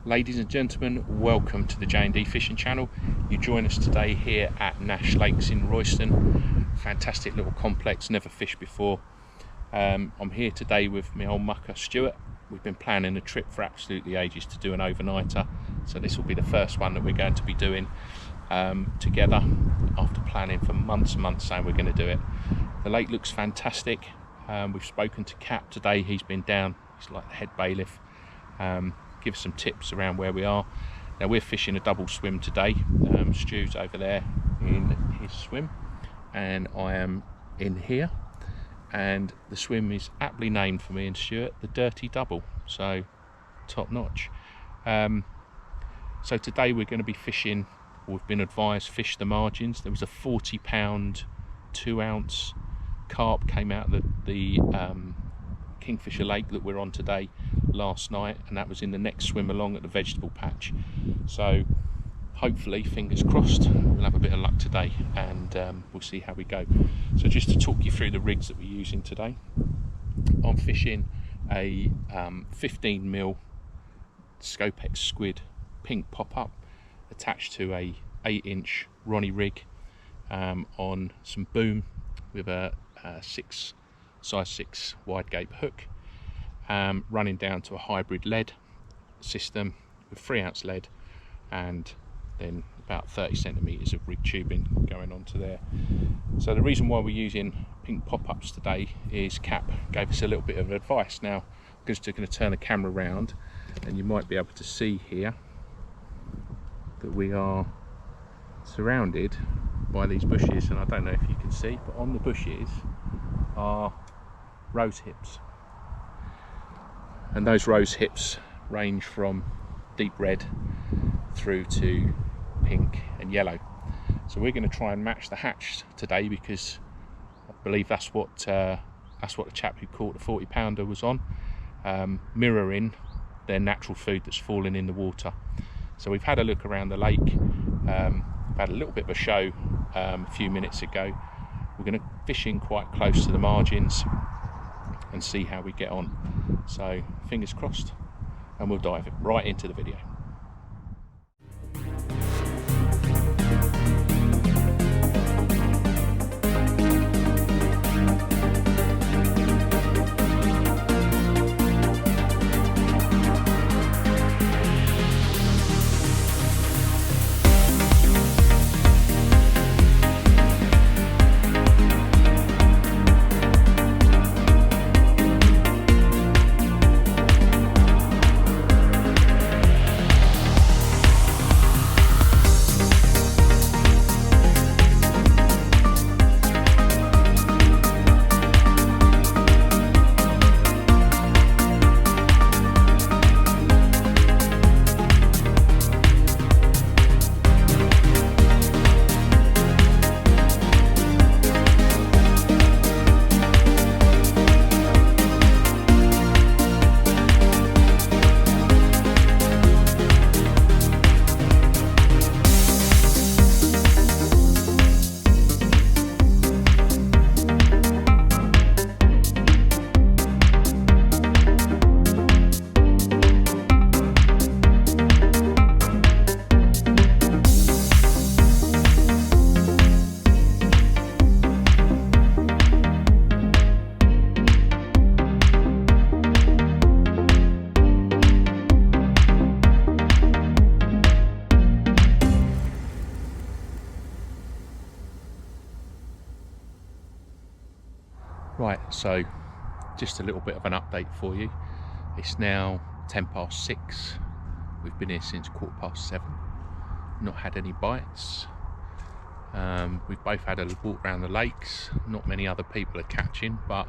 Ladies and gentlemen, welcome to the J&D Fishing Channel. You join us today here at Nash Lakes in Royston. Fantastic little complex, never fished before. I'm here today with my old mucker Stuart. We've been planning a trip for absolutely ages to do an overnighter, so this will be the first one that we're going to be doing together after planning for months and months saying we're going to do it. The lake looks fantastic. We've spoken to Cap today. He's been down, he's like the head bailiff. Give some tips around where we are. Now we're fishing a double swim today. Stu's over there in his swim and I am in here, and the swim is aptly named for me and Stuart the Dirty Double, so top notch. So today we're going to be fishing, or we've been advised, fish the margins. There was a 40-pound 2-ounce carp came out of the Kingfisher Lake that we're on today last night, and that was in the next swim along at the vegetable patch. So hopefully, fingers crossed, we'll have a bit of luck today, and we'll see how we go. So just to talk you through the rigs that we're using today, I'm fishing a 15mm Scopex squid pink pop-up attached to a 8-inch Ronnie rig on some boom with a size 6 wide gape hook, running down to a hybrid lead system with 3-ounce lead, and then about 30 centimeters of rig tubing going onto there. So the reason why we're using pink pop-ups today is Cap gave us a little bit of advice. Now I'm just going to turn the camera around and you might be able to see here that we are surrounded by these bushes, and I don't know if you can see, but on the bushes are rose hips, and those rose hips range from deep red through to pink and yellow. So we're going to try and match the hatch today, because I believe that's what the chap who caught the 40-pounder was on, mirroring their natural food that's falling in the water. So we've had a look around the lake, had a little bit of a show a few minutes ago. We're going to fish in quite close to the margins and see how we get on. So fingers crossed, and we'll dive right into the video. Right, so just a little bit of an update for you. It's now 6:10. We've been here since 7:15. Not had any bites. We've both had a walk around the lakes. Not many other people are catching, but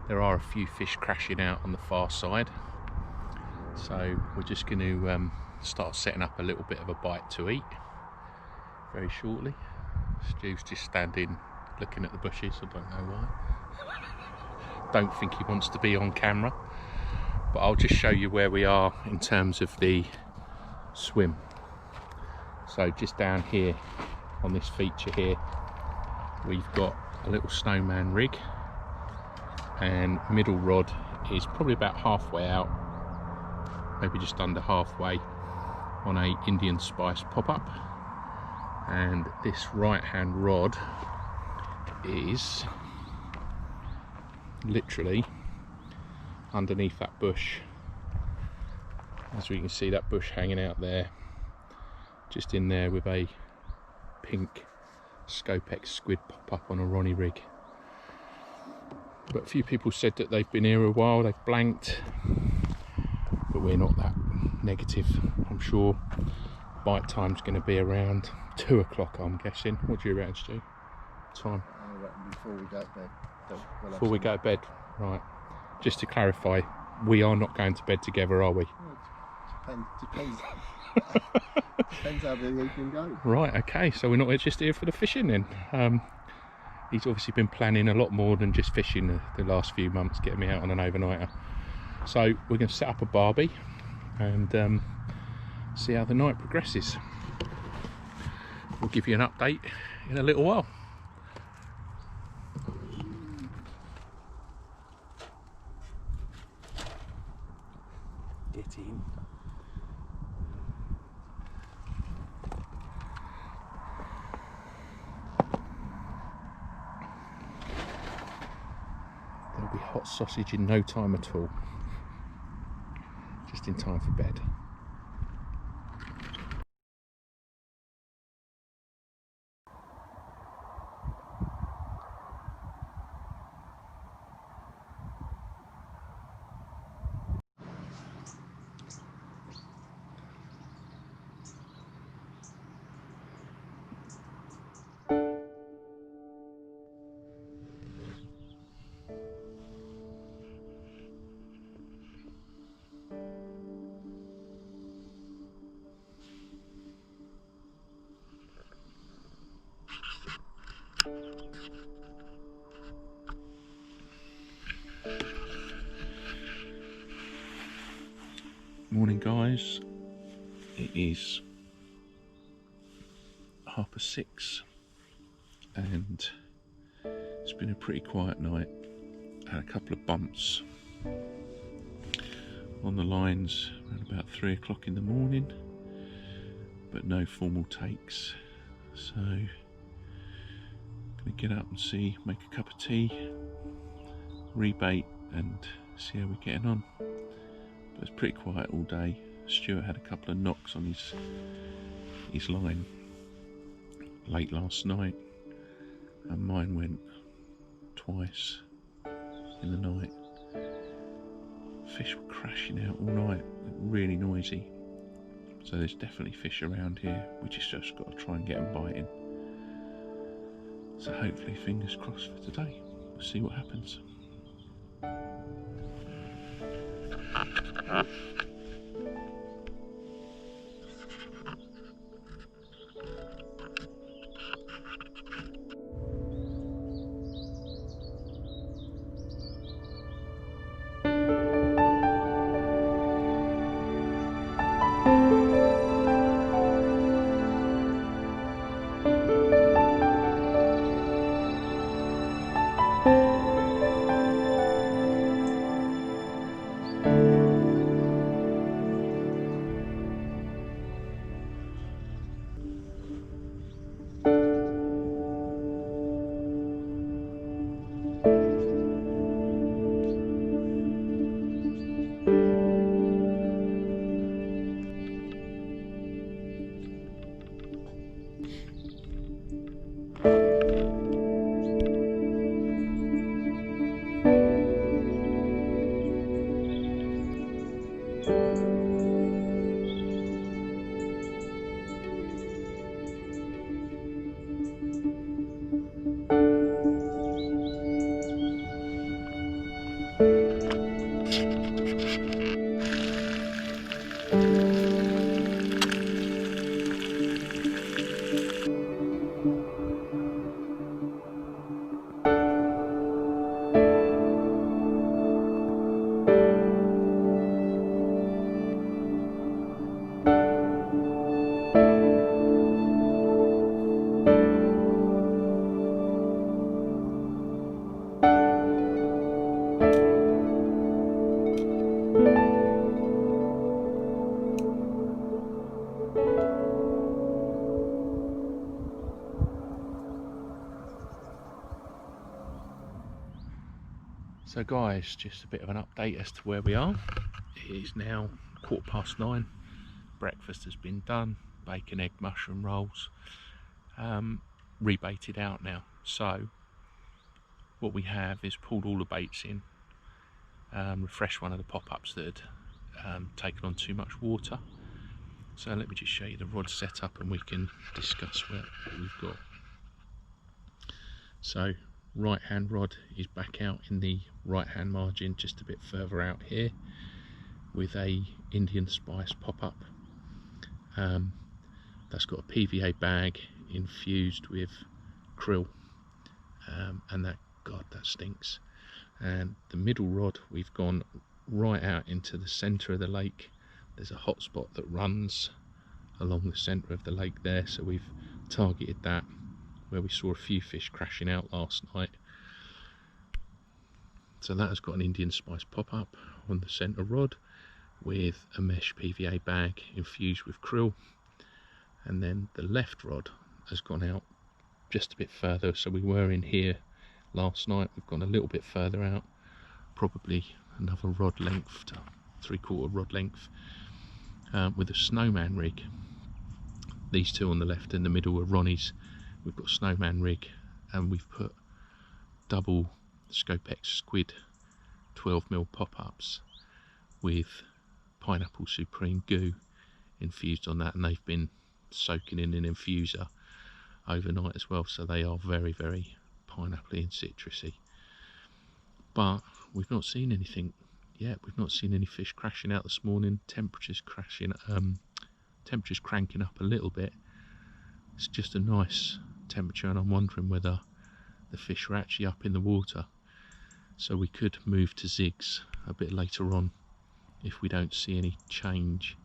there are a few fish crashing out on the far side. So we're just going to start setting up a little bit of a bite to eat very shortly. Stu's just standing looking at the bushes, I don't know why. Don't think he wants to be on camera, but I'll just show you where we are in terms of the swim. So just down here on this feature here, we've got a little snowman rig, and middle rod is probably about halfway out, maybe just under halfway, on a Indian spice pop-up, and this right hand rod is literally underneath that bush. As we can see, that bush hanging out there, just in there with a pink Scopex squid pop-up on a Ronnie rig. But a few people said that they've been here a while, they've blanked, but we're not that negative. I'm sure bite time's going to be around 2 o'clock, I'm guessing. What do you reckon, Stu? Time? I reckon before we go to bed. Before we go to bed, right. Just to clarify, we are not going to bed together, are we? Well, depends how the evening goes. Right, okay, so we're not just here for the fishing then. He's obviously been planning a lot more than just fishing the last few months, getting me out on an overnighter. So we're going to set up a barbie and see how the night progresses. We'll give you an update in a little while. Get in. There'll be hot sausage in no time at all. Just in time for bed. Morning guys, it is 6:30 and it's been a pretty quiet night. Had a couple of bumps on the lines around about 3 o'clock in the morning, but no formal takes. So gonna get up and see, make a cup of tea, rebait and see how we're getting on. But it's pretty quiet all day. Stuart had a couple of knocks on his line late last night, and mine went twice in the night. Fish were crashing out all night, really noisy. So there's definitely fish around here. We just got to try and get them biting. So hopefully, fingers crossed for today. We'll see what happens. So guys, just a bit of an update as to where we are. It is now 9:15. Breakfast has been done, bacon, egg, mushroom rolls, rebaited out now. So what we have is pulled all the baits in, refreshed one of the pop-ups that had taken on too much water. So let me just show you the rod setup and we can discuss what we've got. So right hand rod is back out in the right hand margin, just a bit further out here, with a Indian Spice pop-up. That's got a PVA bag infused with krill, and that stinks. And the middle rod, we've gone right out into the centre of the lake. There's a hot spot that runs along the centre of the lake there, so we've targeted that, where we saw a few fish crashing out last night. So that has got an Indian Spice pop-up on the centre rod with a mesh PVA bag infused with krill. And then the left rod has gone out just a bit further, so we were in here last night, we've gone a little bit further out, probably another rod length to 3/4 rod length, with a snowman rig. These two on the left and the middle are Ronnie's. We've got snowman rig, and we've put double Scopex squid 12mm pop-ups with pineapple supreme goo infused on that, and they've been soaking in an infuser overnight as well, so they are very, very pineapple-y and citrusy. But we've not seen anything yet. We've not seen any fish crashing out this morning. Temperatures cranking up a little bit. It's just a nice temperature, and I'm wondering whether the fish are actually up in the water. So we could move to zigs a bit later on if we don't see any change.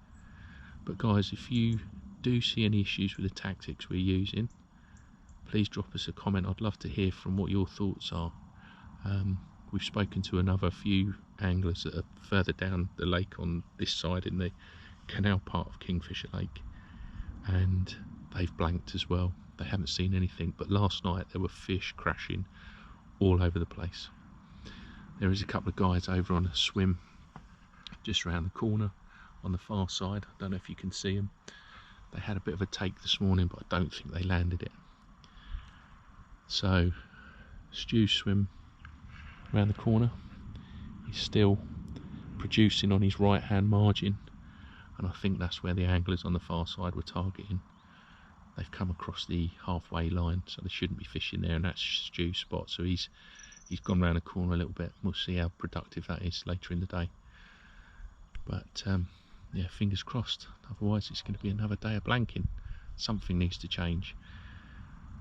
But guys, if you do see any issues with the tactics we're using, please drop us a comment. I'd love to hear from what your thoughts are. We've spoken to another few anglers that are further down the lake on this side in the canal part of Kingfisher Lake, and they've blanked as well. They haven't seen anything, but last night there were fish crashing all over the place. There is a couple of guys over on a swim just around the corner on the far side. I don't know if you can see them. They had a bit of a take this morning, but I don't think they landed it. So Stu's swim around the corner. He's still producing on his right hand margin, and I think that's where the anglers on the far side were targeting. They've come across the halfway line, so they shouldn't be fishing there, and that's Stu's spot. So he's gone round the corner a little bit. We'll see how productive that is later in the day. But yeah, fingers crossed. Otherwise it's going to be another day of blanking. Something needs to change,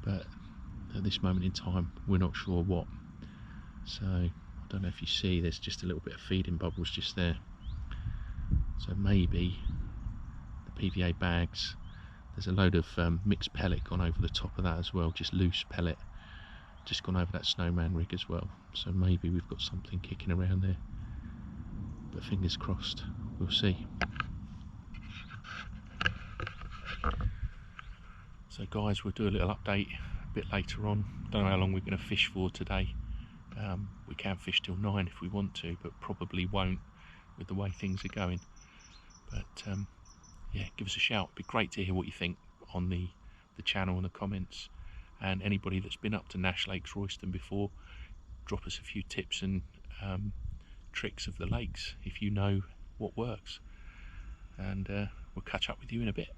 but at this moment in time we're not sure what. So I don't know if you see, there's just a little bit of feeding bubbles just there. So maybe the PVA bags, there's a load of mixed pellet gone over the top of that as well, just loose pellet, just gone over that snowman rig as well. So maybe we've got something kicking around there, but fingers crossed, we'll see. So guys, we'll do a little update a bit later on. Don't know how long we're going to fish for today. We can fish till 9 if we want to, but probably won't with the way things are going. But yeah, give us a shout. It'd be great to hear what you think on the channel and the comments. And anybody that's been up to Nash Lakes Royston before, drop us a few tips and tricks of the lakes if you know what works. And we'll catch up with you in a bit.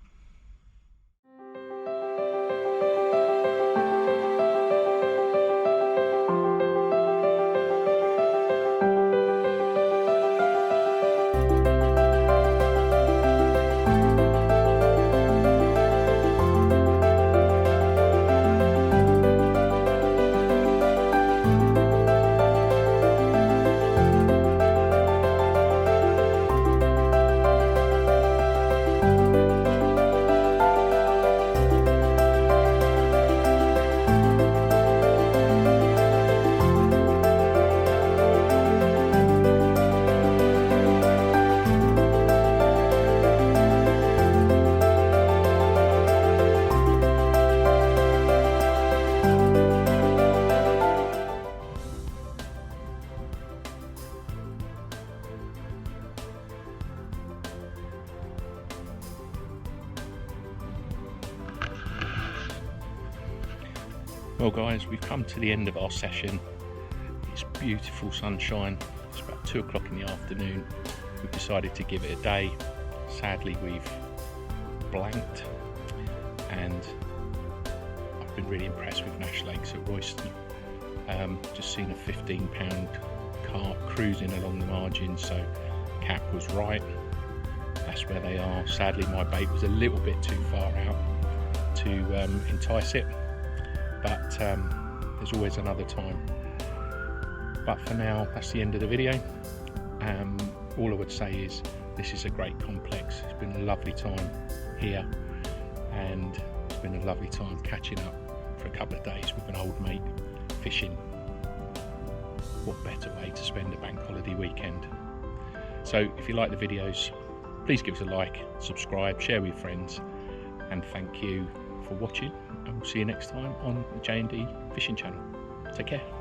Well guys, we've come to the end of our session. It's beautiful sunshine. It's about 2 o'clock in the afternoon. We've decided to give it a day. Sadly, we've blanked, and I've been really impressed with Nash Lakes at Royston. Just seen a 15-pound carp cruising along the margin, so Cap was right. That's where they are. Sadly, my bait was a little bit too far out to entice it, but there's always another time. But for now, that's the end of the video. All I would say is this is a great complex. It's been a lovely time here, and it's been a lovely time catching up for a couple of days with an old mate fishing. What better way to spend a bank holiday weekend? So if you like the videos, please give us a like, subscribe, share with your friends, and thank you for watching, and we'll see you next time on the J&D Fishing Channel. Take care.